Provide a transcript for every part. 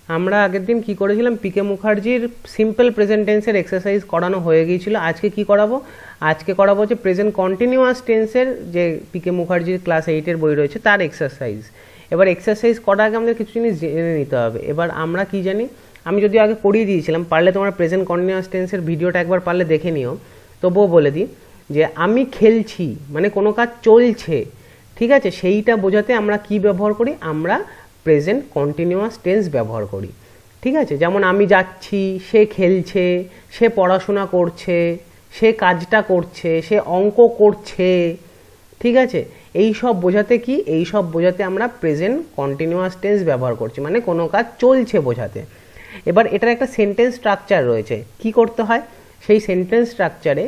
আমরা আগের দিন কি করেছিলাম, পিকে মুখার্জির সিম্পল প্রেজেন্ট টেন্সের এক্সারসাইজ করানো হয়ে গিয়েছিল। আজকে কি করাবো, আজকে করাবো হচ্ছে প্রেজেন্ট কন্টিনিউয়াস টেন্সের যে পিকে মুখার্জির ক্লাস 8-এর বই রয়েছে তার এক্সারসাইজ। এবার এক্সারসাইজ করার আগে আমাদের কিছু জিনিস জেনে নিতে হবে। এবার আমরা কি জানি, আমি যদিও আগে করিয়ে দিয়েছিলাম, পারলে তোমরা প্রেজেন্ট কন্টিনিউয়াস টেন্সের ভিডিওটা একবার পারলে দেখে নিও। তবুও বলে দিই যে আমি খেলছি মানে কোনো কাজ চলছে, ঠিক আছে, সেইটা বোঝাতে আমরা কি ব্যবহার করি, আমরা প্রেজেন্ট কন্টিনিউয়াস টেন্স ব্যবহার করি। ঠিক আছে, যেমন আমি যাচ্ছি, সে খেলছে, সে পড়াশোনা করছে, সে কাজটা করছে, সে অঙ্ক করছে। ঠিক আছে, এই সব বোঝাতে কি, এই সব বোঝাতে আমরা প্রেজেন্ট কন্টিনিউয়াস টেন্স ব্যবহার করছি, মানে কোনো কাজ চলছে বোঝাতে। এবার এটার একটা সেন্টেন্স স্ট্রাকচার রয়েছে, কি করতে হয়, সেই সেন্টেন্স স্ট্রাকচারে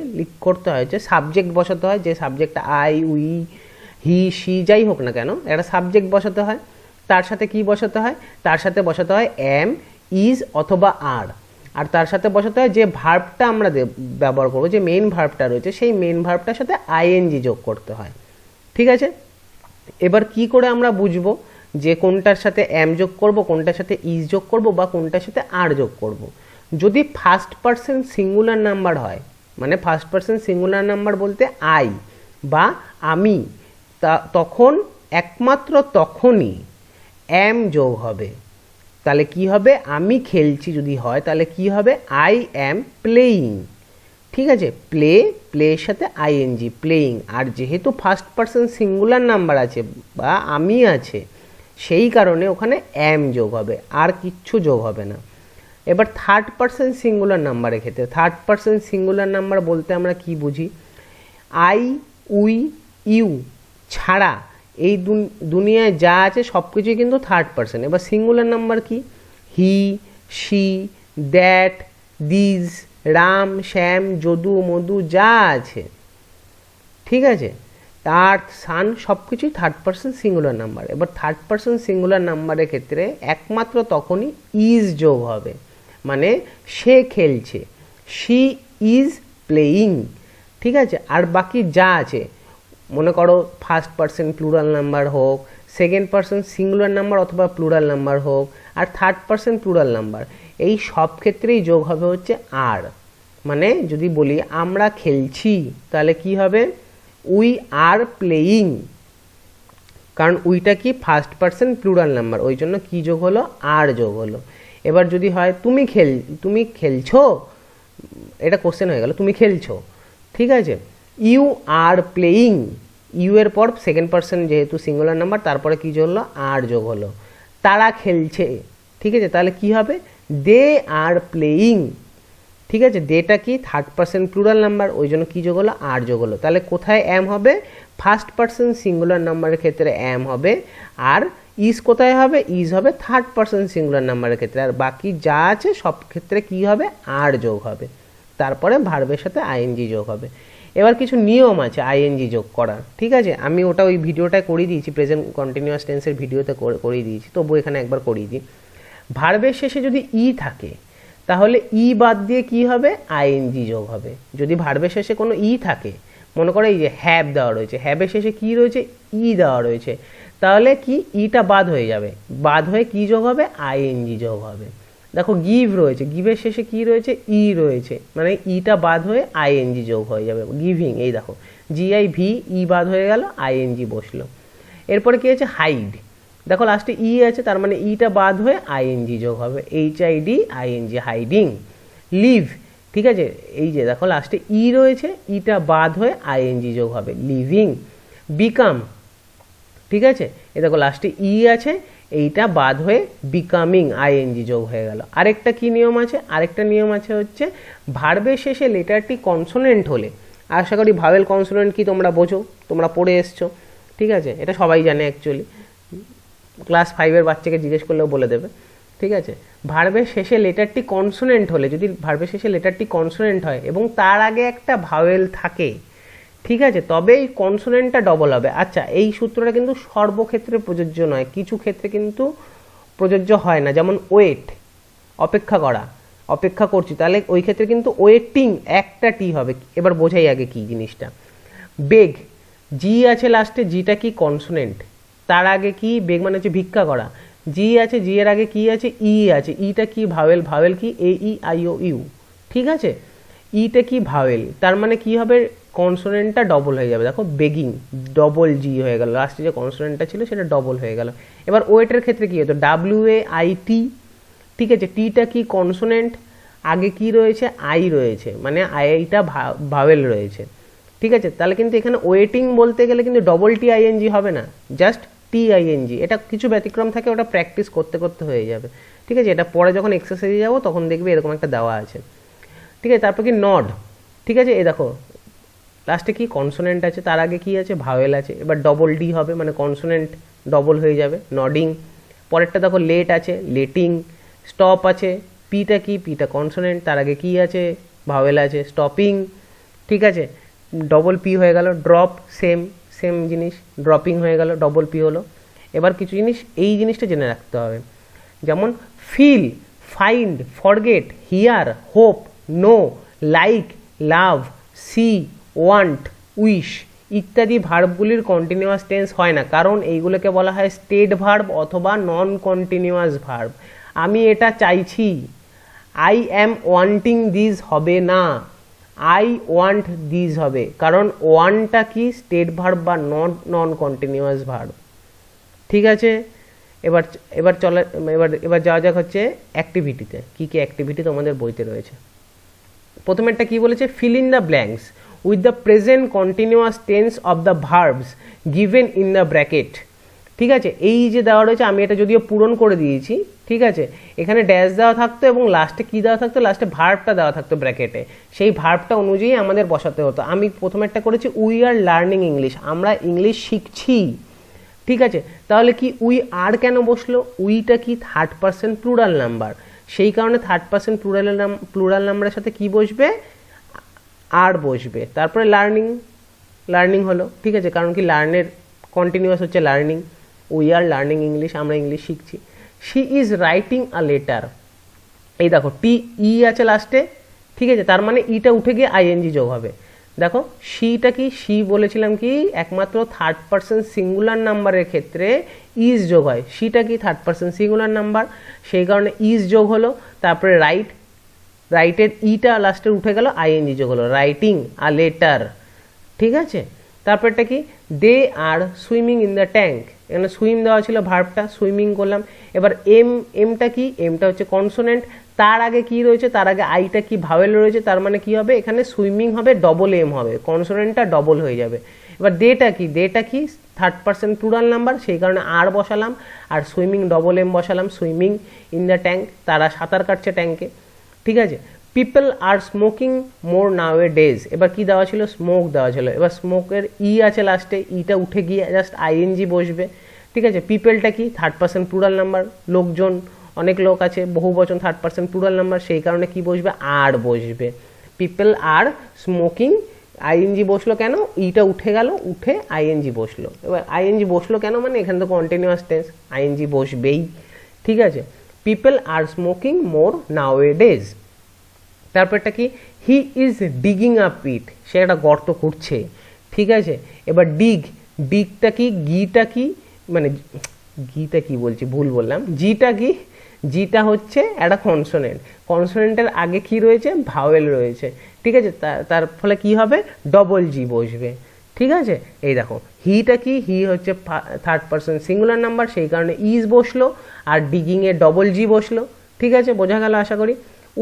করতে হয় যে সাবজেক্ট বসাতে হয়, যে সাবজেক্টটা আই, উই, হি, সি যাই হোক না কেন, একটা সাবজেক্ট বসাতে হয়। তার সাথে কি বসাতে হয়, তার সাথে বসাতে হয় এম, ইজ অথবা আর। আর তার সাথে বসাতে হয় যে ভার্বটা আমরা ব্যবহার করবো, যে মেইন ভার্বটা রয়েছে সেই মেইন ভার্বটার সাথে আইএনজি যোগ করতে হয়। ঠিক আছে, এবার কি করে আমরা বুঝবো যে কোনটার সাথে এম যোগ করব, কোনটার সাথে ইজ যোগ করব বা কোনটার সাথে আর যোগ করব। যদি ফার্স্ট পারসন সিঙ্গুলার নাম্বার হয়, মানে ফার্স্ট পারসন সিঙ্গুলার নাম্বার বলতে আই বা আমি, তখন একমাত্র তখনই এম যোগ হবে। তাহলে কি হবে, আমি খেলছি যদি হয় তাহলে কি হবে, আই অ্যাম প্লেয়িং। ঠিক আছে, প্লের সাথে আইএনজি, প্লেয়িং। আর যেহেতু ফার্স্ট পারসন সিঙ্গুলার নাম্বার আছে বা আমি আছে, সেই কারণে ওখানে অ্যাম যোগ হবে, আর কিচ্ছু যোগ হবে না। এবার থার্ড পারসন সিঙ্গুলার নাম্বারের ক্ষেত্রে, থার্ড পারসন সিঙ্গুলার নাম্বার বলতে আমরা কি বুঝি, আই, উই, ইউ ছাড়া এই দুনিয়ায় যা আছে সব কিছুই কিন্তু থার্ড পারসন। এবার সিঙ্গুলার নাম্বার কি, হি, শি, দ্যাট, দিজ, রাম, শ্যাম, যদু, মধু যা আছে, ঠিক আছে, আর্থ, সান সব কিছুই থার্ড পারসন সিঙ্গুলার নাম্বার। এবার থার্ড পারসন সিঙ্গুলার নাম্বারের ক্ষেত্রে একমাত্র তখনই ইজ যোগ হবে, মানে সে খেলছে, শি ইজ প্লেয়িং। ঠিক আছে, আর বাকি যা আছে, মনে করো ফার্স্ট পারসন প্লুরাল নাম্বার হোক, সেকেন্ড পারসন সিঙ্গুলার নাম্বার অথবা প্লুরাল নাম্বার হোক, আর থার্ড পারসন প্লুরাল নাম্বার, এই সব ক্ষেত্রেই যোগ হবে হচ্ছে আর। মানে যদি বলি আমরা খেলছি তাহলে কি হবে, উই আর প্লেয়িং, কারণ উইটা কি ফার্স্ট পারসন প্লুরাল নাম্বার, ওই জন্য কি যোগ হলো, আর যোগ হলো। এবার যদি হয় তুমি খেলছো, এটা কোশ্চেন হয়ে গেল, তুমি খেলছো, ঠিক আছে, ইউ আর প্লেয়িং, ইউ এর পর সেকেন্ড পারসন যেহেতু সিঙ্গুলার নাম্বার, তারপরে কি যোগ হলো, আর যোগ হলো। তারা খেলছে, ঠিক আছে, তাহলে কি হবে, দে আর প্লেয়িং। ঠিক আছে, দেটা কি থার্ড পারসন প্লুরাল নাম্বার, ওই জন্য কি যোগ হলো, আর যোগ হলো। তাহলে কোথায় এম হবে, ফার্স্ট পারসন সিঙ্গুলার নাম্বারের ক্ষেত্রে এম হবে, আর ইজ কোথায় হবে, ইজ হবে থার্ড পারসন সিঙ্গুলার নাম্বারের ক্ষেত্রে, আর বাকি যা আছে সব ক্ষেত্রে কি হবে, আর যোগ হবে, তারপরে ভার্বের সাথে আইএনজি যোগ হবে। এবার কিছু নিয়ম আছে আইএনজি যোগ করার, ঠিক আছে, আমি ওটা ওই ভিডিওটায় করিয়ে দিয়েছি, প্রেজেন্ট কন্টিনিউয়াস টেন্সের ভিডিওতে করিয়ে দিয়েছি, তবু এখানে একবার করিয়ে দিই। ভার্বের শেষে যদি ই থাকে তাহলে ই বাদ দিয়ে কি হবে, আইএনজি যোগ হবে। যদি ভার্বের শেষে কোনো ই থাকে, মনে করো এই যে হ্যাভ দেওয়া রয়েছে, হ্যাভের শেষে কি রয়েছে, ই দেওয়া রয়েছে, তাহলে কি ইটা বাদ হয়ে যাবে, বাদ হয়ে কি যোগ হবে, আইএনজি যোগ হবে। দেখো গিভ রয়েছে, গিভের শেষে কি রয়েছে, ই রয়েছে, মানে ইটা বাদ হয়ে আইএনজি যোগ হয়ে যাবে, গিভিং। এই দেখো GIV, ই বাদ হয়ে গেল, আইএনজি বসলো। এরপরে কি আছে, হাইড, দেখো লাস্টে ই আছে, তার মানে ইটা বাদ হয়ে আইএনজি যোগ হবে, HID ING, হাইডিং। লিভ, ঠিক আছে, এই যে দেখো লাস্টে ই রয়েছে, ইটা বাদ হয়ে আইএনজি যোগ হবে, লিভিং। বিকাম, ঠিক আছে, এই দেখো লাস্টে ই আছে, এইটা বাদ হয়ে বিকামিং, আইএনজি যোগ হয়ে গেল। আরেকটা কি নিয়ম আছে, আরেকটা নিয়ম আছে হচ্ছে ভার্বের শেষে লেটারটি কনসোনেন্ট হলে, আশা করি ভাওয়েল কনসোনেন্ট কি তোমরা বোঝো, তোমরা পড়ে এসছো, ঠিক আছে, এটা সবাই জানে অ্যাকচুয়ালি, ক্লাস 5-এর বাচ্চাকে জিজ্ঞেস করলেও বলে দেবে। ঠিক আছে, ভার্বের শেষে লেটারটি কনসোনেন্ট হলে, যদি ভার্বের শেষে লেটারটি কনসোনেন্ট হয় এবং তার আগে একটা ভাওয়েল থাকে, ঠিক আছে, তবে এই কনসোনেন্টটা ডবল হবে। আচ্ছা, এই সূত্রটা কিন্তু সর্বক্ষেত্রে প্রযোজ্য নয়, কিছু ক্ষেত্রে কিন্তু প্রযোজ্য হয় না, যেমন ওয়েট, অপেক্ষা করা, অপেক্ষা করছি, তাহলে ওই ক্ষেত্রে কিন্তু ওয়েটিং একটা টি হবে। এবার বোঝাই আগে কি জিনিসটা। বেগ, জি আছে লাস্টে, জিটা কি কনসোনেন্ট, তার আগে কি, বেগ মানে হচ্ছে ভিক্ষা করা, জি আছে, জি এর আগে কি আছে, ই আছে, ইটা কি ভাওয়েল, ভাওয়েল কি এ ই আই ও ইউ, ঠিক আছে। ইটা কি ভাওয়েল, তার মানে কি হবে, কনসোনেন্টটা ডবল হয়ে যাবে, দেখো বেগিং ডবল জি হয়ে গেল, লাস্টে যে কনসোনেন্টটা ছিল সেটা ডবল হয়ে গেল। এবার ওয়েটের ক্ষেত্রে কি হতো, ডাব্লিউ এ আই টি, ঠিক আছে, টিটা কি কনসোনেন্ট, আগে কি রয়েছে, আই রয়েছে, মানে আইটা ভাওয়েল রয়েছে, ঠিক আছে। তাহলে কিন্তু এখানে ওয়েটিং বলতে গেলে কিন্তু ডবল টি আইএনজি হবে না, জাস্ট টি আইএনজি। এটা কিছু ব্যতিক্রম থাকে, ওটা প্র্যাকটিস করতে করতে হয়ে যাবে, ঠিক আছে। এটা পরে যখন এক্সারসাইজে যাবো তখন দেখবে এরকম একটা দেওয়া আছে, ঠিক আছে। তারপর কি নড, ঠিক আছে, এই দেখো লাস্টে কি কনসোনেন্ট আছে, তার আগে কি আছে, ভাওয়েল আছে, এবার ডবল ডি হবে, মানে কনসোনেন্ট ডবল হয়ে যাবে, নডিং। পরেরটা দেখো লেট আছে, লেটিং। স্টপ আছে, পিটা কি, পিটা কনসোনেন্ট, তার আগে কি আছে, ভাওয়েল আছে, স্টপিং, ঠিক আছে, ডবল পি হয়ে গেল। ড্রপ সেম সেম জিনিস, ড্রপিং হয়ে গেল, ডবল পি হলো। এবার কিছু জিনিস এই জিনিসটা জেনে রাখতে হবে, যেমন feel, find, forget, hear, hope, know, like, love, see, want, wish ইত্যাদি ভার্বগুলির কন্টিনিউয়াস টেন্স হয় না, কারণ এইগুলোকে বলা হয় স্টেট ভার্ব অথবা নন কন্টিনিউয়াস ভার্ব। আমি এটা চাইছি, আই অ্যাম ওয়ান্টিং দিস হবে না, আই ওয়ান্ট দিস হবে, কারণ ওয়ানটা কি স্টেট ভার্ব বা নন কন্টিনিউয়াস ভার্ব, ঠিক আছে। এবার এবার চলে এবার যাওয়া যাক হচ্ছে অ্যাক্টিভিটিতে, কী কী অ্যাক্টিভিটি তোমাদের বইতে রয়েছে। প্রথমেরটা কি বলেছে, fill in the blanks with the present continuous tense of the verbs given in the bracket, ঠিক আছে। এই যে দেওয়া রয়েছে, আমি এটা যদিও পূরণ করে দিয়েছি, ঠিক আছে। এখানে ড্যাশ দেওয়া থাকতো এবং লাস্টে কী দেওয়া থাকতো, লাস্টে ভার্বটা দেওয়া থাকতো ব্র্যাকেটে, সেই ভার্বটা অনুযায়ী আমাদের বসাতে হতো। আমি প্রথমেরটা করেছি উই আর লার্নিং ইংলিশ, আমরা ইংলিশ শিখছি, ঠিক আছে। তাহলে কি উই আর কেন বসলো, উইটা কি থার্ড পারসন প্লুরাল নাম্বার, সেই কারণে থার্ড পারসন প্লুরাল নাম্বারের সাথে কি বসবে, আর বসবে। তারপরে লার্নিং, লার্নিং হলো, ঠিক আছে, কারণ কি লার্নের কন্টিনিউয়াস হচ্ছে learning, we are learning English, আমরা ইংলিশ শিখছি। She is writing a letter, এই দেখো টি ই আছে লাস্টে, ঠিক আছে, তার মানে ইটা উঠে গিয়ে আইএনজি যোগ হবে। দেখো শিটা কি, শি বলেছিলাম কি একমাত্র থার্ড পারসন সিঙ্গুলার নাম্বারের ক্ষেত্রে ইজ যোগ হয়, শিটা কি থার্ড পারসন সিঙ্গুলার নাম্বার, সেই কারণে ইজ যোগ হলো। তারপরে রাইট, রাইটের ইটা লাস্টে উঠে গেল, আইএনজি যোগ হলো, রাইটিং আ লেটার, ঠিক আছে। তারপরটা কি, দে আর সুইমিং ইন দ্য ট্যাঙ্ক, এখানে সুইম দেওয়া ছিল ভার্বটা, সুইমিং করলাম। এবার এমটা কি, এমটা হচ্ছে কনসোনেন্ট, তার আগে কি রয়েছে, তার আগে আইটা কি ভাওয়েল রয়েছে, তার মানে কি হবে, এখানে সুইমিং হবে ডবল এম হবে, কনসোনেন্টটা ডবল হয়ে যাবে। এবার দেটা কি, দেটা কি থার্ড পারসন প্লুরাল নাম্বার, সেই কারণে আর বসালাম, আর সুইমিং ডবল এম বসালাম, সুইমিং ইন দ্য ট্যাঙ্ক, তারা সাঁতার কাটছে ট্যাঙ্কে, ঠিক আছে। পিপল আর স্মোকিং মোর নাও এ ডেজ, এবার কি দেওয়া ছিল, স্মোক দেওয়া ছিল, এবার স্মোকের ই আছে লাস্টে, ইটা উঠে গিয়ে জাস্ট আইএনজি বসবে, ঠিক আছে। পিপলটা কি থার্ড পারসন প্লুরাল নাম্বার, লোকজন, অনেক লোক আছে, বহু বচন, থার্ড পারসন প্লুরাল নাম্বার, সেই কারণে কি বসবে, আর বসবে। পিপল আর স্মোকিং, আইএনজি বসলো কেন, ইটা উঠে গেল, উঠে আইএনজি বসলো। এবার আইএনজি বসলো কেন, মানে এখানে তো কন্টিনিউয়াস টেন্স, আইএনজি বসবেই, ঠিক আছে। পিপল আর স্মোকিং মোর নাও এ ডেজ। তারপরটা কি, হি ইজ ডিগিং আ পিট, সে একটা গর্ত খুঁড়ছে, ঠিক আছে। এবার ডিগ, ডিগটা কি, গিটা কি, মানে গিটা কি বলছি, ভুল বললাম, জিটা কি, জিটা হচ্ছে একটা কনসোনেন্ট, কনসোনেন্টের আগে কি রয়েছে, ভাওয়েল রয়েছে, ঠিক আছে। তার ফলে কি হবে, ডবল জি বসবে, ঠিক আছে। এই দেখো হিটা কি, হি হচ্ছে থার্ড পারসন সিঙ্গুলার নাম্বার, সেই কারণে ইজ বসলো, আর ডিগিংয়ে ডবল জি বসলো, ঠিক আছে, বোঝা গেল আশা করি।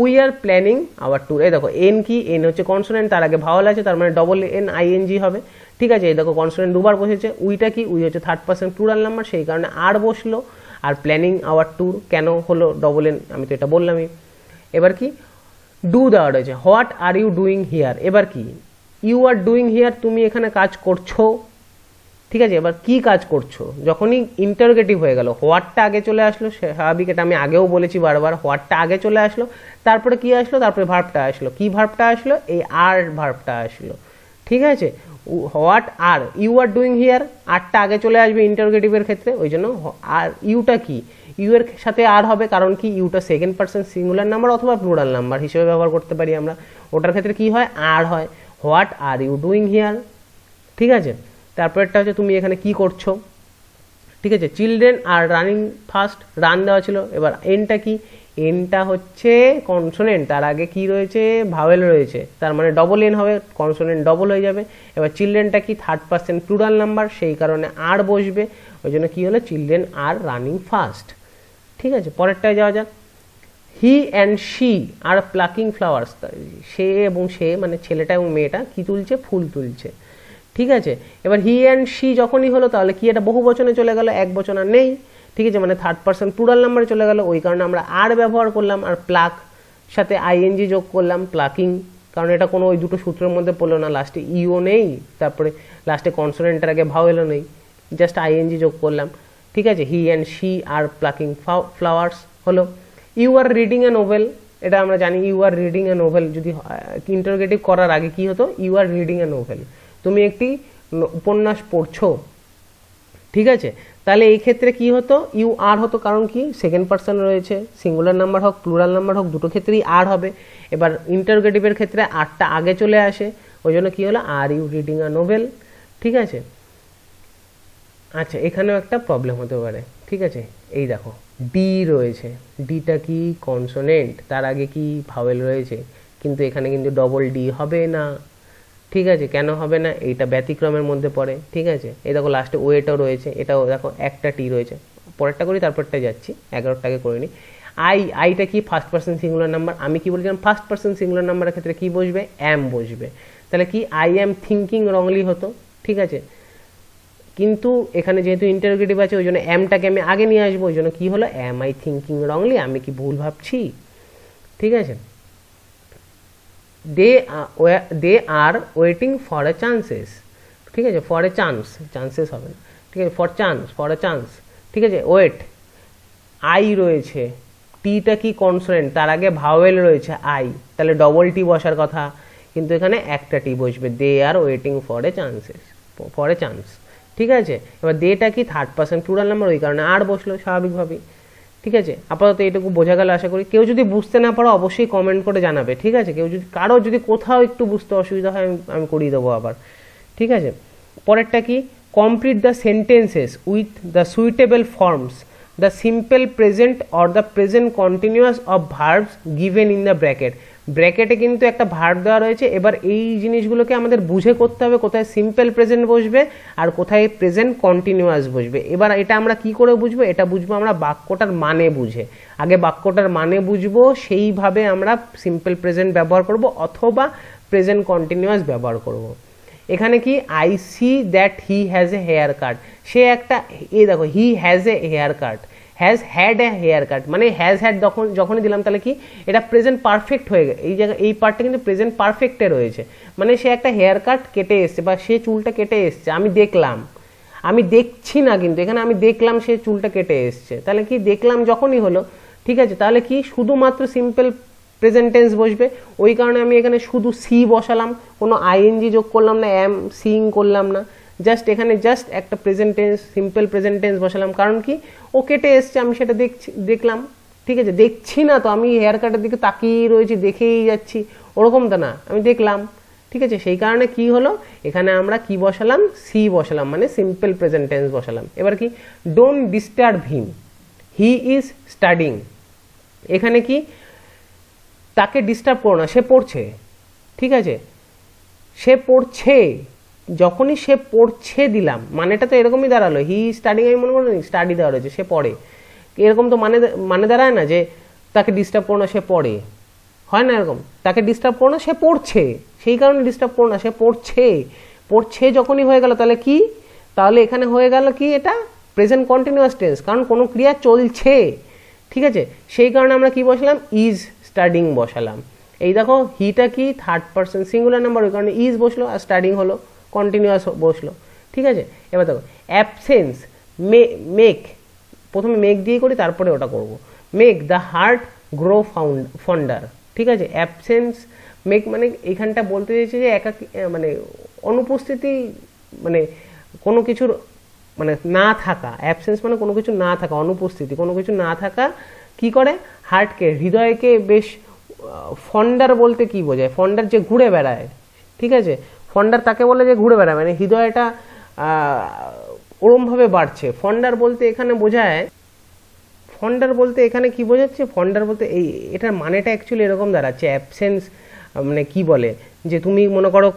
We are planning our tour, এই দেখো এন কি, এন হচ্ছে কনসোনেন্ট, তার আগে ভাওয়াল আছে, তার মানে ডবল এন আইএনজি হবে, ঠিক আছে। এই দেখো কনসোনেন্ট দুবার বসেছে। উইটা কি, উই হচ্ছে থার্ড পারসন প্লুরাল নাম্বার, সেই কারণে আর বসলো, আর প্ল্যানিং আওয়ার ট্যুর কেন হলো ডবল এন, আমি তো এটা বললামই। এবার কি, ডু দেওয়া রয়েছে, what are you doing here, এবার কি, ইউ আর ডুইং হিয়ার, তুমি এখানে কাজ করছো, ঠিক আছে। এবার কি কাজ করছো, যখনই ইন্টারোগেটিভ হয়ে গেল, হোয়াটটা আগে চলে আসলো, স্বাভাবিক, এটা আমি আগেও বলেছি বারবার, হোয়াটটা আগে চলে আসলো, তারপরে কি আসলো, তারপরে ভার্বটা আসলো, কি ভার্বটা আসলো, এই আর ভার্বটা আসলো, ঠিক আছে। What are you are doing here, আরটা আগে চলে আসবে ইন্টারোগেটিভের ক্ষেত্রে, ওই জন্য আর ইউটা কি, ইউ এর সাথে আর হবে, কারণ কি ইউটা সেকেন্ড পারসন সিঙ্গুলার নাম্বার অথবা প্লুরাল নাম্বার হিসেবে ব্যবহার করতে পারি আমরা, ওটার ক্ষেত্রে কি হয়, আর হয়। What are you doing here, ঠিক আছে। তারপরেরটা হচ্ছে তুমি এখানে কি করছো, ঠিক আছে, children are running fast, run দেওয়া ছিল। এবার এনটা কি, এনটা হচ্ছে কনসোনেন্ট, তার আগে কি রয়েছে, ভাওয়েল রয়েছে, তার মানে ডবল এন হবে, কনসোনেন্ট ডবল হয়ে যাবে। এবার চিলড্রেনটা কি থার্ড পার্সন প্লুরাল নাম্বার, সেই কারণে আর বসবে, ওই জন্য কী হলো, চিলড্রেন আর রানিং ফাস্ট। ঠিক আছে, পরেরটায় যাওয়া যাক। He and she are plucking flowers, সে এবং সে মানে ছেলেটা এবং মেয়েটা কি তুলছে, ফুল তুলছে। ঠিক আছে, এবার হি অ্যান্ড শি যখনই হলো তাহলে কি এটা বহু বচনে চলে গেল, এক বচন আর নেই। ঠিক আছে, মানে থার্ড পার্সন প্লুরাল নাম্বারে চলে গেল, ওই কারণে আমরা আর ব্যবহার করলাম, আর প্লাক সাথে আইএনজি যোগ করলাম, প্লাকিং, কারণ এটা কোনো ওই দুটো সূত্রের মধ্যে পড়লো না, লাস্টে ইও নেই, তারপরে লাস্টে কনসোনেন্টের আগে ভাওয়েলও নেই, জাস্ট আইএনজি যোগ করলাম। ঠিক আছে, he and she are plucking flowers হলো। You are reading a novel, এটা আমরা জানি, you are reading a novel যদি ইন্টারোগেটিভ করার আগে কি হতো, you are reading a novel, তুমি একটি উপন্যাস পড়ছো। ঠিক আছে, তাহলে এই ক্ষেত্রে কি হতো, ইউ আর হতো, কারণ কি সেকেন্ড পার্সন রয়েছে, সিঙ্গুলার নাম্বার হোক প্লুরাল নাম্বার হোক দুটো ক্ষেত্রেই আর হবে। এবার ইন্টারোগেটিভের ক্ষেত্রে আরটা আগে চলে আসে, ওই জন্য কী হলো, are you reading a novel. ঠিক আছে, আচ্ছা এখানেও একটা প্রবলেম হতে পারে। ঠিক আছে, এই দেখো ডি রয়েছে, ডিটা কি কনসোনেন্ট, তার আগে কি ভাওয়েল রয়েছে, কিন্তু এখানে কিন্তু ডবল ডি হবে না। ঠিক আছে, কেন হবে না, এইটা ব্যতিক্রমের মধ্যে পড়ে। ঠিক আছে, এই দেখো লাস্টে ওয়েটাও রয়েছে, এটাও দেখো একটা টি রয়েছে, পরেরটা করি তারপরটা যাচ্ছি, 11টাকে করে নিই। আইটা কি ফার্স্ট পার্সন সিঙ্গুলার নাম্বার, আমি কি বলেছিলাম ফার্স্ট পার্সন সিঙ্গুলার নাম্বারের ক্ষেত্রে কি বসবে, অ্যাম বসবে, তাহলে কি আই অ্যাম থিঙ্কিং রংলি হতো। ঠিক আছে, কিন্তু এখানে যেহেতু ইন্টারোগেটিভ আছে ওই জন্য অ্যামটাকে আমি আগে নিয়ে আসবো, ওই জন্য কী হলো, অ্যাম আই থিঙ্কিং রংলি, আমি কি ভুল ভাবছি। ঠিক আছে, they are waiting for a chances. ঠিক আছে, ফর এ চান্স, চান্সেস হবে না, ঠিক আছে, ফর এ চান্স। ঠিক আছে, ওয়েট, আই রয়েছে, টিটা কি কনসোনেন্ট, তার আগে ভাওয়েল রয়েছে আই, তাহলে ডবল টি বসার কথা, কিন্তু এখানে একটা টি বসবে, they are waiting for a chances, for a chance. ঠিক আছে, এবার দেটা কি থার্ড পার্সন প্লুরাল নাম্বার, ওই কারণে আর বসলো স্বাভাবিকভাবেই। ঠিক আছে, আপাতত এইটুকু বোঝা গেল আশা করি। কেউ যদি বুঝতে না পারো অবশ্যই কমেন্ট করে জানাবে। ঠিক আছে, কেউ যদি কারো যদি কোথাও একটু বুঝতে অসুবিধা হয় আমি করিয়ে দেবো আবার। ঠিক আছে, পরেরটা কি, complete the sentences with the suitable forms, the simple present or the present continuous of verbs given in the bracket. ব্র্যাকেটে কিন্তু একটা ভার্ব দেওয়া রয়েছে, এবার এই জিনিসগুলোকে আমাদের বুঝে করতে হবে, কোথায় সিম্পল প্রেজেন্ট বসবে আর কোথায় প্রেজেন্ট কন্টিনিউয়াস বসবে। এবার এটা আমরা কি করে বুঝবো, এটা বুঝবো আমরা বাক্যটার মানে বুঝে, আগে বাক্যটার মানে বুঝবো, সেইভাবে আমরা সিম্পল প্রেজেন্ট ব্যবহার করব অথবা প্রেজেন্ট কন্টিনিউয়াস ব্যবহার করব। এখানে কি, I see that he has a haircut, সে একটা, এই দেখো he has a haircut, has had a haircut, মানে হ্যাজ হ্যাড যখনই দিলাম তাহলে কি এটা প্রেজেন্ট পারফেক্ট হয়ে গেছে, এই জায়গায় এই পার্টটা কিন্তু প্রেজেন্ট পারফেক্টে রয়েছে, মানে সে একটা হেয়ার কাট কেটে এসছে বা সে চুলটা কেটে এসছে, আমি দেখলাম, আমি দেখছি না, কিন্তু এখানে আমি দেখলাম সে চুলটা কেটে এসছে, তাহলে কি দেখলাম যখনই হলো। ঠিক আছে, তাহলে কি শুধুমাত্র সিম্পল প্রেজেন্ট টেন্স বসবে, ওই কারণে আমি এখানে শুধু সি বসালাম, কোনো আইএনজি যোগ করলাম না, অ্যাম সিইং করলাম না, জাস্ট এখানে জাস্ট একটা present tense simple present tense বসালাম, কারণ কি ও কেটে এসছে, আমি সেটা দেখলাম। ঠিক আছে, দেখছি না তো, আমি হেয়ার কাটের দিকে তাকিয়ে রয়েছি, দেখেই যাচ্ছি, ওরকম তো না, আমি দেখলাম। ঠিক আছে, সেই কারণে কি হলো, এখানে আমরা কি বসালাম, সি বসালাম, মানে সিম্পল প্রেজেন্ট টেন্স বসালাম। এবার কি, don't disturb him, he is studying, এখানে কি তাকে ডিস্টার্ব করো না, সে পড়ছে। ঠিক আছে, সে পড়ছে, যখনই সে পড়ছে দিলাম, মানেটা তো এরকমই দাঁড়ালো, হি স্টাডিং, আমি মনে করি স্টাডি দেওয়া রয়েছে, সে পড়ে, এরকম তো মানে দাঁড়ায় না যে তাকে ডিস্টার্ব করো না সে পড়ে, হয় না এরকম, তাকে ডিস্টার্ব করো না সে পড়ছে, সেই কারণে ডিস্টার্ব করো না, সে পড়ছে, পড়ছে যখনই হয়ে গেল তাহলে কি, তাহলে এখানে হয়ে গেল কি, এটা প্রেজেন্ট কন্টিনিউয়াস টেন্স, কারণ কোনো ক্রিয়া চলছে। ঠিক আছে, সেই কারণে আমরা কি বসালাম, ইজ স্টাডিং বসালাম। এই দেখো হিটা কি থার্ড পার্সন সিঙ্গুলার নাম্বার, ওই কারণে ইজ বসলো আর স্টাডিং হলো, কন্টিনিউয়াস বসলো। ঠিক আছে, এবার দেখো অ্যাবসেন্স, মেক, প্রথমে মেক দিয়ে করি তারপরে ওটা করব, মেক দ্য হার্ট গ্রো ফন্ডার। ঠিক আছে, অ্যাবসেন্স মেক মানে এখানটা বলতে চাইছে যে একাকী, মানে অনুপস্থিতি, মানে কোনো কিছুর মানে না থাকা, অ্যাবসেন্স মানে কোনো কিছু না থাকা, অনুপস্থিতি, কোনো কিছু না থাকা কি করে, হার্টকে, হৃদয়কে বেশ, ফন্ডার বলতে কি বোঝায়, ফন্ডার যে ঘুরে বেড়ায়। ঠিক আছে, ফন্ডার তাকে বলে যে ঘুরে বেড়ায়, মানে হৃদয়টা ওরমভাবে বাড়ছে। ফন্ডার বলতে এখানে বোঝায়, ফন্ডার বলতে এখানে কি বোঝাচ্ছে, ফন্ডার বলতে এই এটার মানেটা অ্যাকচুয়ালি এরকম দাঁড়াচ্ছে, অ্যাবসেন্স মানে কি বলে, যে তুমি মনে করো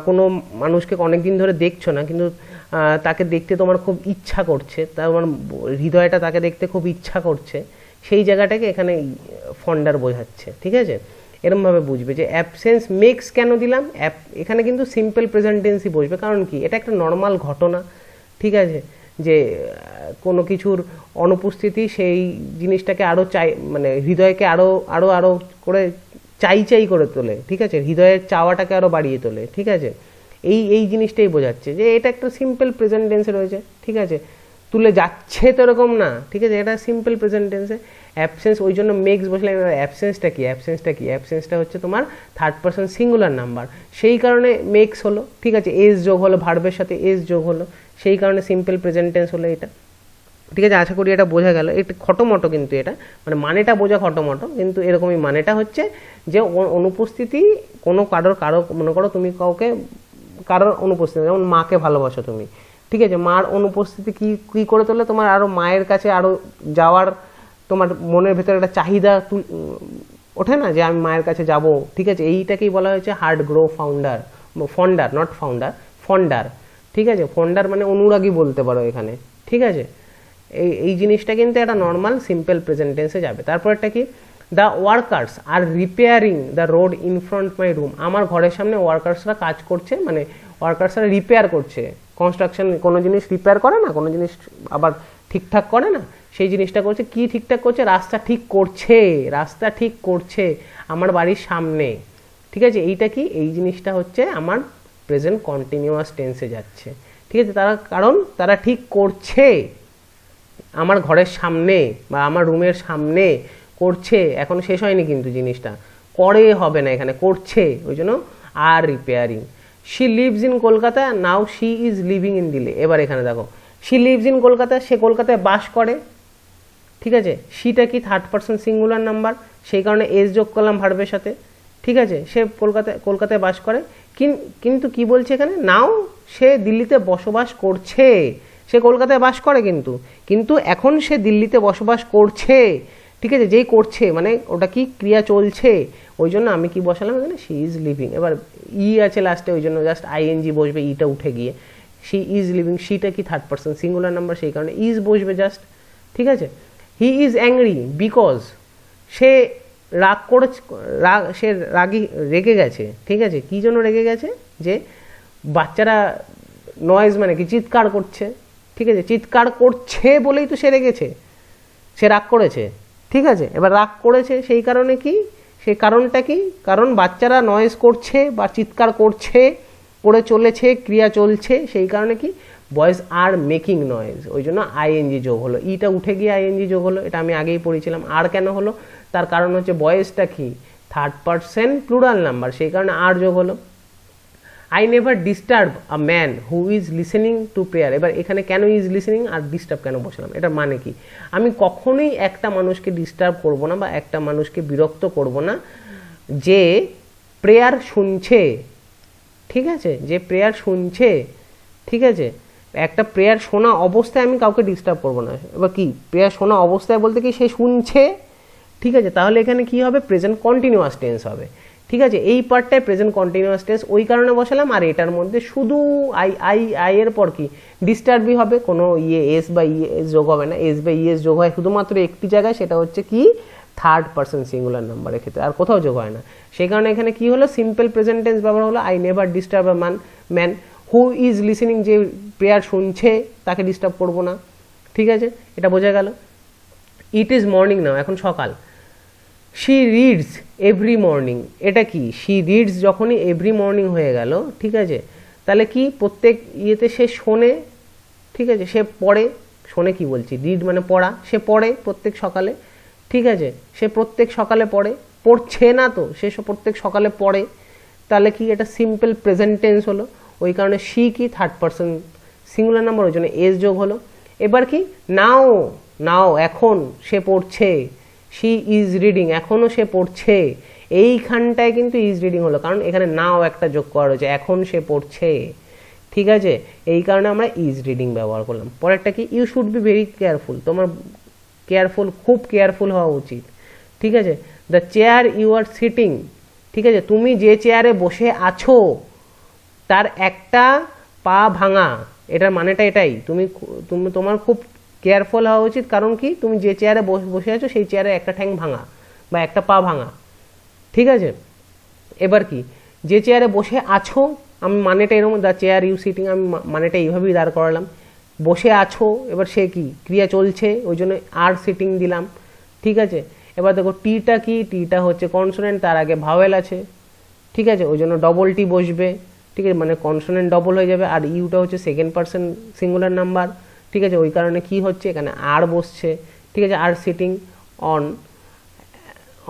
কোনো মানুষকে অনেক দিন ধরে দেখছো না, কিন্তু তাকে দেখতে তোমার খুব ইচ্ছা করছে, তোমার হৃদয়টা তাকে দেখতে খুব ইচ্ছা করছে, সেই জায়গাটাকে এখানে ফন্ডার বোঝাচ্ছে। ঠিক আছে, এরমভাবে বুঝবে যে অ্যাবসেন্স মেক্স কেন দিলাম, এখানে কিন্তু সিম্পল প্রেজেন্ট টেন্সই বসবে, কারণ কি এটা একটা নর্মাল ঘটনা। ঠিক আছে, যে কোনো কিছুর অনুপস্থিতি সেই জিনিসটাকে আরও চাই, মানে হৃদয়কে আরও আরও আরও করে চাই করে তোলে। ঠিক আছে, হৃদয়ের চাওয়াটাকে আরও বাড়িয়ে তোলে। ঠিক আছে, এই জিনিসটাই বোঝাচ্ছে যে এটা একটা সিম্পল প্রেজেন্ট টেন্সে রয়েছে। ঠিক আছে, তুলে যাচ্ছে তো এরকম না। ঠিক আছে, এটা সিম্পল প্রেজেন্ট টেন্সে অ্যাবসেন্স, ওই জন্য মেক্স বসলাম। এবার অ্যাবসেন্সটা কি, অ্যাবসেন্সটা হচ্ছে তোমার থার্ড পারসন সিঙ্গুলার নাম্বার, সেই কারণে মেক্স হলো। ঠিক আছে, এস যোগ হলো, ভার্বের সাথে এস যোগ হলো, সেই কারণে সিম্পল প্রেজেন্ট টেন্স হলো এটা। ঠিক আছে, আশা করি এটা বোঝা গেল। এটা খটোমটো, কিন্তু এটা মানে মানেটা বোঝা খটোমটো, কিন্তু এরকমই মানেটা হচ্ছে যে অনুপস্থিতি কোনো কারো মনে করো তুমি কারোর অনুপস্থিতি, যেমন মাকে ভালোবাসো তুমি। ঠিক আছে, মার অনুপস্থিতি কি করে তোলে, তোমার আরও মায়ের কাছে আরও যাওয়ার তোমার মনের ভেতরে একটা চাহিদা ওঠে না, যে আমি মায়ের কাছে যাব। ঠিক আছে, এইটাকেই বলা হয়েছে হার্ট গ্রো ফন্ডার, নট ফাউন্ডার, ফন্ডার। ঠিক আছে, ফন্ডার মানে অনুরাগী বলতে পারো এখানে। ঠিক আছে, এই জিনিসটা কিন্তু একটা নর্মাল সিম্পল প্রেজেন্ট টেন্সে যাবে। তারপরটা কি, the workers are repairing the road in front my room, আমার ঘরের সামনে ওয়ার্কার্সরা কাজ করছে, মানে ওয়ার্কার্সরা রিপেয়ার করছে। কনস্ট্রাকশন কোনো জিনিস রিপেয়ার করে না, কোনো জিনিস আবার ঠিকঠাক করে না, সেই জিনিসটা করছে। কি ঠিকঠাক করছে, রাস্তা ঠিক করছে আমার বাড়ির সামনে। ঠিক আছে, এইটা কি, এই জিনিসটা হচ্ছে আমার প্রেজেন্ট কন্টিনিউয়াস টেন্সে যাচ্ছে। ঠিক আছে, কারণ তারা ঠিক করছে আমার ঘরের সামনে বা আমার রুমের সামনে করছে, এখন শেষ হয়নি কিন্তু জিনিসটা, করে হবে না, এখানে করছে, ওই জন্য আর repairing. She lives in Kolkata, now she is living in Delhi. এবার এখানে দেখো, শি লিভস ইন কলকাতা, সে কলকাতায় বাস করে। ঠিক আছে, শিটা কি থার্ড পারসন সিঙ্গুলার নাম্বার, সেই কারণে এস যোগ করলাম ভার্বের সাথে। ঠিক আছে, সে কলকাতায় বাস করে, কিন্তু কি বলছে এখানে, নাও সে দিল্লিতে বসবাস করছে। সে কলকাতায় বাস করে, কিন্তু এখন সে দিল্লিতে বসবাস করছে। ঠিক আছে, যেই করছে মানে ওটা কি ক্রিয়া চলছে, ওই জন্য আমি কি বসালাম এখানে, শি ইজ লিভিং। এবার আছে লাস্টে, ওই জন্য জাস্ট আইএনজি বসবে, ইটা উঠে গিয়ে শি ইজ লিভিং। শিটা কি থার্ড পারসন সিঙ্গুলার নাম্বার, সেই কারণে ইজ বসবে জাস্ট। ঠিক আছে, হি ইজ অ্যাংরি বিকজ, সে রেগে গেছে। ঠিক আছে, কি জন্য রেগে গেছে, যে বাচ্চারা নয়েজ মানে কি চিৎকার করছে। ঠিক আছে, চিৎকার করছে বলেই তো সে রেগেছে, সে রাগ করেছে। ঠিক আছে, এবার রাগ করেছে সেই কারণে কি, সেই কারণটা কি, কারণ বাচ্চারা নয়েজ করছে বা চিৎকার করে চলেছে, ক্রিয়া চলছে, সেই কারণে কি বয়েজ আর মেকিং নয়েজ, ওই জন্য আইএনজি যোগ হলো। ইটা উঠে গিয়ে আইএনজি যোগ হলো, এটা আমি আগেই পড়েছিলাম। আর কেন হলো, তার কারণ হচ্ছে বয়েজটা কি থার্ড পারসন প্লুরাল নাম্বার, সেই কারণে আর যোগ হলো। I never disturb a man who is listening to prayer. এবার এখানে কেন ইজ লিসেনিং আর ডিস্টার্ব কেন বসলাম, এটার মানে কি, আমি কখনোই একটা মানুষকে ডিস্টার্ব করব না বা একটা মানুষকে বিরক্ত করব না যে প্রেয়ার শুনছে। ঠিক আছে, যে প্রেয়ার শুনছে। ঠিক আছে, একটা প্রেয়ার শোনা অবস্থায় আমি কাউকে ডিস্টার্ব করব না। এবার কি, প্রেয়ার শোনা অবস্থায় বলতে কি সে শুনছে। ঠিক আছে, তাহলে এখানে কি হবে, প্রেজেন্ট কন্টিনিউয়াস টেন্স হবে। ঠিক আছে, এই পার্টটায় প্রেজেন্ট কন্টিনিউয়াস টেন্স ওই কারণে বসালাম। আর এটার মধ্যে শুধু আই এর পর কি ডিস্টার্বই হবে, কোনো এস বা ইএস যোগ হবে না। এস বা ইএস যোগ হয় শুধুমাত্র একটি জায়গায়, সেটা হচ্ছে কি থার্ড পারসন সিঙ্গুলার নাম্বারের ক্ষেত্রে, আর কোথাও যোগ হয় না। সেই কারণে এখানে কি হলো, সিম্পল প্রেজেন্ট টেন্স ব্যবহার হলো। I never disturb a man who is listening, যে প্রেয়ার শুনছে তাকে ডিস্টার্ব করব না। ঠিক আছে, এটা বোঝা গেল। ইট ইজ মর্নিং নাও, এখন সকাল। শি রিডস এভরি মর্নিং, এটা কি, শি রিডস যখনই এভরি মর্নিং হয়ে গেল, ঠিক আছে, তাহলে কি প্রত্যেক ইয়েতে সে শোনে। ঠিক আছে, সে পড়ে, শোনে কি বলছি, রিড মানে পড়া, সে পড়ে প্রত্যেক সকালে। ঠিক আছে, সে প্রত্যেক সকালে পড়ছে না তো, সে প্রত্যেক সকালে পড়ে, তাহলে কি এটা সিম্পল প্রেজেন্ট টেন্স হলো। ওই কারণে শি কি থার্ড পারসন সিঙ্গুলার নাম্বার, ওই জন্য এস যোগ হলো। এবার কি, নাও এখন সে পড়ছে। শি ইজ রিডিং, এখনও সে পড়ছে। এইখানটায় কিন্তু ইজ রিডিং হলো, কারণ এখানে নাও একটা যোগ করা রয়েছে, এখন সে পড়ছে। ঠিক আছে, এই কারণে আমরা ইজ রিডিং ব্যবহার করলাম। পরেরটা কি, you should be very careful, তোমার কেয়ারফুল, খুব কেয়ারফুল হওয়া উচিত। ঠিক আছে, the chair you are sitting, ঠিক আছে, তুমি যে চেয়ারে বসে আছো তার একটা পা ভাঙা, এটার মানেটা এটাই, তোমার খুব কেয়ারফুল হওয়া উচিত। কারণ কি, তুমি যে চেয়ারে বসে আছো সেই চেয়ারে একটা ঠ্যাং ভাঙা বা একটা পা ভাঙা। ঠিক আছে, এবার কি, যে চেয়ারে বসে আছো, আমি মানেটা এরকম, দ্য চেয়ার ইউ সিটিং, আমি মানেটা এইভাবেই দাঁড় করালাম। বসে আছো, এবার সে কি, ক্রিয়া চলছে, ওই জন্য আর সিটিং দিলাম। ঠিক আছে, এবার দেখো টিটা কি, টিটা হচ্ছে কনসোনেন্ট, তার আগে ভাওয়েল আছে। ঠিক আছে, ওই জন্য ডবল টি বসবে। ঠিক আছে, মানে কনসোনেন্ট ডবল হয়ে যাবে। আর ইউটা হচ্ছে সেকেন্ড পারসন সিঙ্গুলার নাম্বার। ঠিক আছে, ওই কারণে কি হচ্ছে, এখানে আর বসছে। ঠিক আছে, are sitting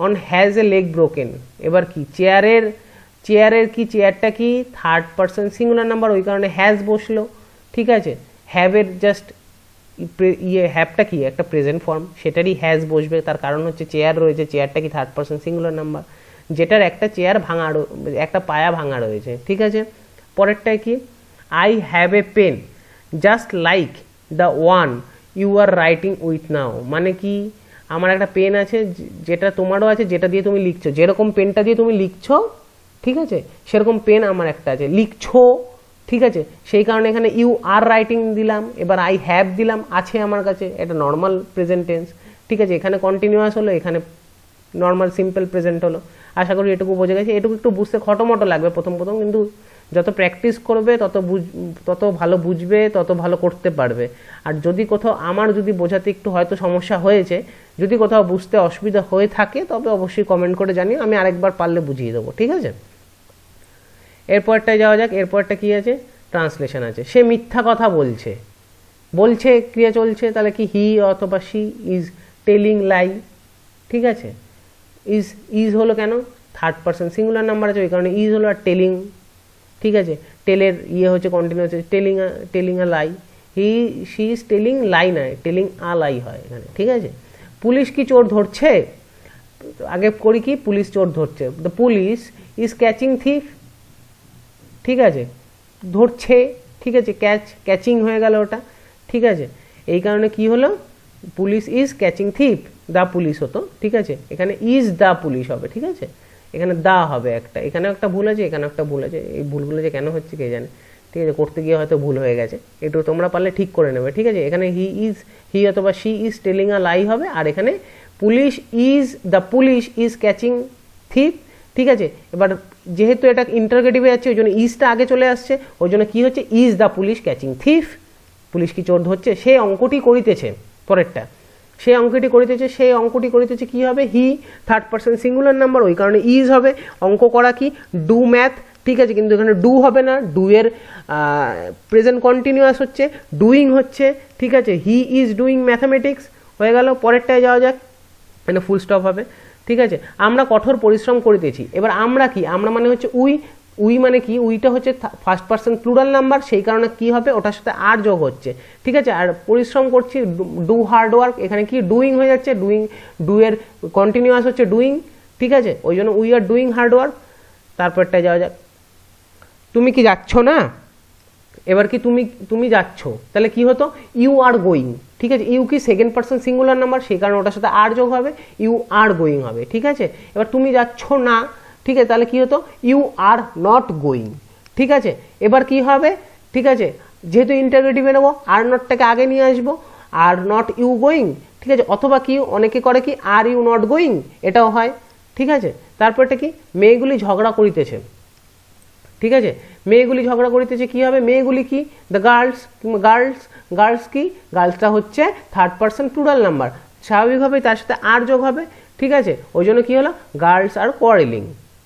on has a leg broken. এবার কি, চেয়ারের কি, চেয়ারটা কি থার্ড পারসন সিঙ্গুলার নাম্বার, ওই কারণে হ্যাজ বসলো। ঠিক আছে, হ্যাভের জাস্ট হ্যাভটা কি একটা প্রেজেন্ট ফর্ম, সেটারই হ্যাজ বসবে, তার কারণ হচ্ছে চেয়ার রয়েছে, চেয়ারটা কি থার্ড পারসন সিঙ্গুলার নাম্বার, যেটার একটা চেয়ার ভাঙা, একটা পায়া ভাঙা রয়েছে। ঠিক আছে, পরেরটায় কি, I have a pen just like the one you are writing with now, মানে কি, আমার একটা পেন আছে যেটা তোমারও আছে, যেটা দিয়ে তুমি লিখছো, যেরকম পেনটা দিয়ে তুমি লিখছো, ঠিক আছে, সেরকম পেন আমার একটা আছে, লিখছো। ঠিক আছে, সেই কারণে এখানে ইউ আর রাইটিং দিলাম। এবার আই হ্যাভ দিলাম, আছে আমার কাছে, এটা নর্মাল প্রেজেন্ট টেন্স। ঠিক আছে, এখানে কন্টিনিউয়াস হলো, এখানে নর্মাল সিম্পল প্রেজেন্ট হলো। আশা করি এটুকু বোঝা গেছে। এটুকু একটু বুঝতে খটোমটো লাগবে প্রথম, কিন্তু যত প্র্যাকটিস করবে তত ভালো বুঝবে, তত ভালো করতে পারবে। আর যদি কোথাও আমার যদি বোঝাতে একটু হয়তো সমস্যা হয়েছে, যদি কোথাও বুঝতে অসুবিধা হয়ে থাকে, তবে অবশ্যই কমেন্ট করে জানিও, আমি আরেকবার পারলে বুঝিয়ে দেবো। ঠিক আছে, এরপরটায় যাওয়া যাক। এরপরটা কি আছে, ট্রান্সলেশন আছে। সে মিথ্যা কথা বলছে ক্রিয়া চলছে, তাহলে কি, হি অথবা শি ইজ টেলিং লাই। ঠিক আছে, ইজ হলো কেন, থার্ড পারসন সিঙ্গুলার নাম্বার আছে, ওই কারণে ইজ হলো। আর টেলিং, ঠিক আছে, টেলের হচ্ছে কন্টিনিউ হচ্ছে, telling a lie, she is telling lie নয়, টেলিং আ লাই হয় এখানে। ঠিক আছে, পুলিশ কি চোর ধরছে, আগে করি কি, পুলিশ চোর ধরছে, the police is catching thief. ঠিক আছে, ধরছে, ঠিক আছে, ক্যাচিং হয়ে গেল ওটা। ঠিক আছে, এই কারণে কি হলো, police is catching thief, the police হতো। ঠিক আছে, এখানে ইজ দ্য পুলিশ হবে। ঠিক আছে, এখানে দা হবে একটা, এখানেও একটা ভুল আছে, এখানেও একটা ভুল আছে, এই ভুলগুলো যে কেন হচ্ছে কে জানে। ঠিক আছে, করতে গিয়ে হয়তো ভুল হয়ে গেছে, একটু তোমরা পারলে ঠিক করে নেবে। ঠিক আছে, এখানে হি অথবা she is telling a lie হবে, আর এখানে the police is catching thief. ঠিক আছে, এবার যেহেতু এটা ইন্টারোগেটিভে যাচ্ছে, ওই জন্য ইজটা আগে চলে আসছে, ওই জন্য কি হচ্ছে, is the police catching thief, police কি চোর ধরছে, সে অঙ্কটি করিতেছে। পরেরটা, সেই অঙ্কটি করিতেছে কি হবে, he third person singular number, ওই কারণে ইজ হবে। অঙ্ক করা কি, ডু ম্যাথ। ঠিক আছে, কিন্তু এখানে ডু হবে না, ডু এর প্রেজেন্ট কন্টিনিউয়াস হচ্ছে, ডুইং হচ্ছে। ঠিক আছে, হি ইজ ডুইং ম্যাথামেটিক্স হয়ে গেল। পরেরটায় যাওয়া যাক, মানে ফুল স্টপ হবে। ঠিক আছে, আমরা কঠোর পরিশ্রম করিতেছি। এবার আমরা কি, আমরা মানে হচ্ছে উই মানে কি, উইটা হচ্ছে ফার্স্ট পারসন প্লুরাল নাম্বার, সেই কারণে কি হবে, ওটার সাথে আর যোগ হচ্ছে। ঠিক আছে, আর পরিশ্রম করছি, ডু হার্ড ওয়ার্ক, এখানে কি ডুইং হয়ে যাচ্ছে, ডু এর কন্টিনিউয়াস হচ্ছে ডুইং। ঠিক আছে, ওই জন্য we are doing hard work. তারপরটায় যাওয়া যাক, তুমি কি যাচ্ছ না, এবার কি তুমি যাচ্ছ, তাহলে কি হতো, ইউ আর গোয়িং। ঠিক আছে, ইউ কি সেকেন্ড পারসন সিঙ্গুলার নাম্বার, সেই কারণে ওটার সাথে আর যোগ হবে, ইউ আর গোয়িং হবে। ঠিক আছে, এবার তুমি যাচ্ছ না, ঠিক আছে, তাহলে কি হতো, ইউ আর নট গোয়িং। ঠিক আছে, এবার কি হবে, ঠিক আছে, যেহেতু ইন্টারোগেটিভে নেবো, আর নটটাকে আগে নিয়ে আসবো, আর নট ইউ গোয়িং। ঠিক আছে, অথবা কি অনেকে করে কি, আর ইউ নট গোয়িং, এটাও হয়। ঠিক আছে, তারপরটা কি, মেয়েগুলি ঝগড়া করিতেছে। ঠিক আছে, মেয়েগুলি ঝগড়া করিতেছে কি হবে, মেয়েগুলি কি, দ্য গার্লস কি, গার্লসটা হচ্ছে থার্ড পারসন প্লুরাল নাম্বার, স্বাভাবিকভাবেই তার সাথে আর যোগ হবে। ঠিক আছে, ওই জন্য কি হলো, গার্লস আর কোয়ারেলিং।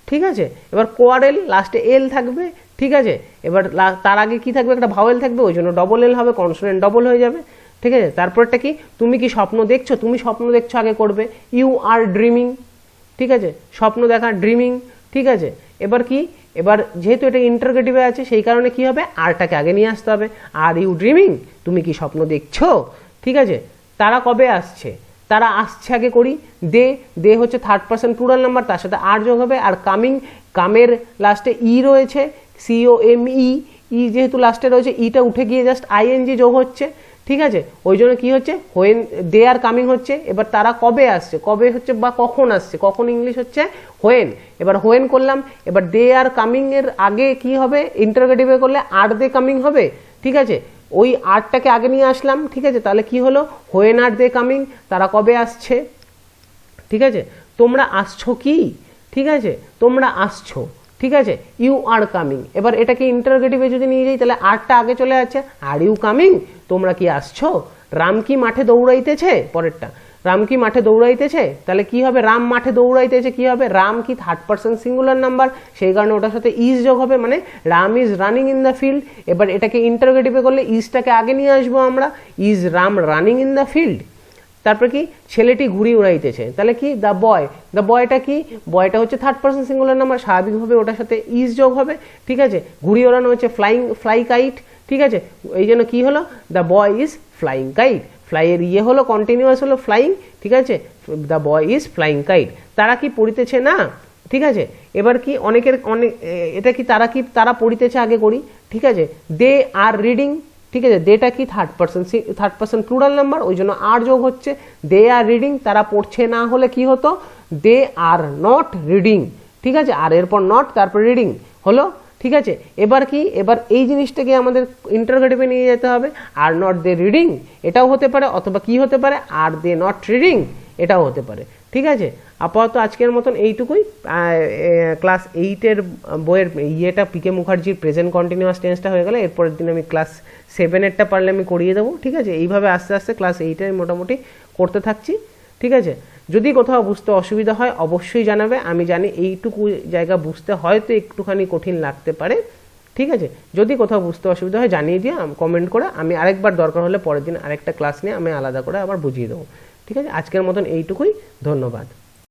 ঠিক আছে, এবার কোয়ারেল লাস্টে এল থাকবে। ঠিক আছে, এবার তার আগে কি থাকবে, একটা ভাওয়েল থাকবে, ওই জন্য ডবল এল হবে, কনসোনেন্ট ডবল হয়ে যাবে। ঠিক আছে, তারপরটা কি, তুমি কি স্বপ্ন দেখছো, তুমি স্বপ্ন দেখছো আগে করবে, ইউ আর ড্রিমিং। ঠিক আছে, স্বপ্ন দেখা, ড্রিমিং। ঠিক আছে, এবার কি, এবার যেহেতু এটা ইন্টারোগেটিভে আছে, সেই কারণে কি হবে, আরটাকে আগে নিয়ে আসতে হবে, আর ইউ ড্রিমিং, তুমি কি স্বপ্ন দেখছো। ঠিক আছে, তারা কবে আসছে, তারা আসছে আগে করি, দে হচ্ছে থার্ড পারসন প্লুরাল নাম্বার, তার সাথে আর যোগ হবে, আর কামের লাস্টে ই রয়েছে, COME, ই যেহেতু লাস্টে রয়েছে, ইটা উঠে গিয়ে জাস্ট আইএনজি যোগ হচ্ছে, ঠিক আছে, ওই জন্য কি হচ্ছে, হোয়েন দে আর কামিং হচ্ছে। এবার তারা কবে আসছে, কবে হচ্ছে বা কখন আসছে, কখন ইংলিশ হচ্ছে হোয়েন। এবার হোয়েন করলাম, এবার দে আর কামিং এর আগে কি হবে, ইন্টারোগেটিভে করলে আর দে কামিং হবে, ঠিক আছে, ওই আরটাকে আগে নিয়ে আসলাম, ঠিক আছে, তাহলে কি হলো, হোয়েন আর দে কামিং, তারা কবে আসছে, ঠিক আছে, তোমরা আসছো কি, ঠিক আছে, তোমরা আসছো, ঠিক আছে, ইউ আর কামিং। এবার এটাকে ইন্টারোগেটিভে যদি নিয়ে যাই তাহলে আরটা আগে চলে যাচ্ছে, আর ইউ কামিং, তোমরা কি আসছো। রাম কি মাঠে দৌড়াইতেছে, পরেরটা, রাম কি মাঠে দৌড়াইতেছে, তাহলে কি হবে, রাম মাঠে দৌড়াইতেছে, কি হবে, রাম কি থার্ড পারসন সিঙ্গুলার নাম্বার, সেই কারণে ওটার সাথে ইজ যোগ হবে, মানে Ram is running in the field. এবার এটাকে ইন্টারোগেটিভে করলে ইজটাকে আগে নিয়ে আসবো আমরা, is Ram running in the field. তারপর কি, ছেলেটি ঘুড়ি উড়াইতেছে, তাহলে কি, দ্য বয়, দ্য বয়টা কি, বয়টা হচ্ছে থার্ড পারসন সিঙ্গুলার নাম্বার, স্বাভাবিকভাবে ওটার সাথে ইজ যোগ হবে, ঠিক আছে, ঘুড়ি ওড়ানো হচ্ছে ফ্লাই কাইট, ঠিক আছে, এই জন্য কি হলো, the boy is flying kite. ফ্লাইয়ের ইয়ে হলো কন্টিনিউয়াস হলো ফ্লাইং, ঠিক আছে, the boy is flying kite. তারা কি পড়িতেছে না, ঠিক আছে, এবার কি অনেক এটা কি তারা পড়িতেছে আগে করি, ঠিক আছে, দে আর রিডিং, ঠিক আছে, দেটা কি থার্ড পারসন প্লুরাল নাম্বার, ওই জন্য আর যোগ হচ্ছে, দে আর রিডিং, তারা পড়ছে না হলে কি হতো, দে আর নট রিডিং, ঠিক আছে, আর এরপর নট তারপর রিডিং হলো, ঠিক আছে। এবার কি, এবার এই জিনিসটাকে আমাদের ইন্টারোগেটিভে নিয়ে যেতে হবে, আর নট দে রিডিং এটাও হতে পারে, অথবা কি হতে পারে, আর দে নট রিডিং এটাও হতে পারে, ঠিক আছে। আপাতত আজকের মতন এইটুকুই। ক্লাস 8-এর বইয়ের ইয়েটা পিকে মুখার্জির প্রেজেন্ট কন্টিনিউয়াস টেন্সটা হয়ে গেলে, এরপরের দিন আমি ক্লাস 7-এরটা পারলে আমি করিয়ে দেবো, ঠিক আছে। এইভাবে আস্তে আস্তে ক্লাস 8-এর মোটামুটি করতে থাকছি, ঠিক আছে। যদি কোথাও বুঝতে অসুবিধা হয় অবশ্যই জানাবে, আমি জানি এইটুকু জায়গা বুঝতে হয়তো একটুখানি কঠিন লাগতে পারে, ঠিক আছে। যদি কোথাও বুঝতে অসুবিধা হয় জানিয়ে দিয়ে কমেন্ট করে, আমি আরেকবার দরকার হলে পরের দিন আরেকটা ক্লাস নিয়ে আমি আলাদা করে আবার বুঝিয়ে দেবো, ঠিক আছে। আজকের মতন এইটুকুই, ধন্যবাদ।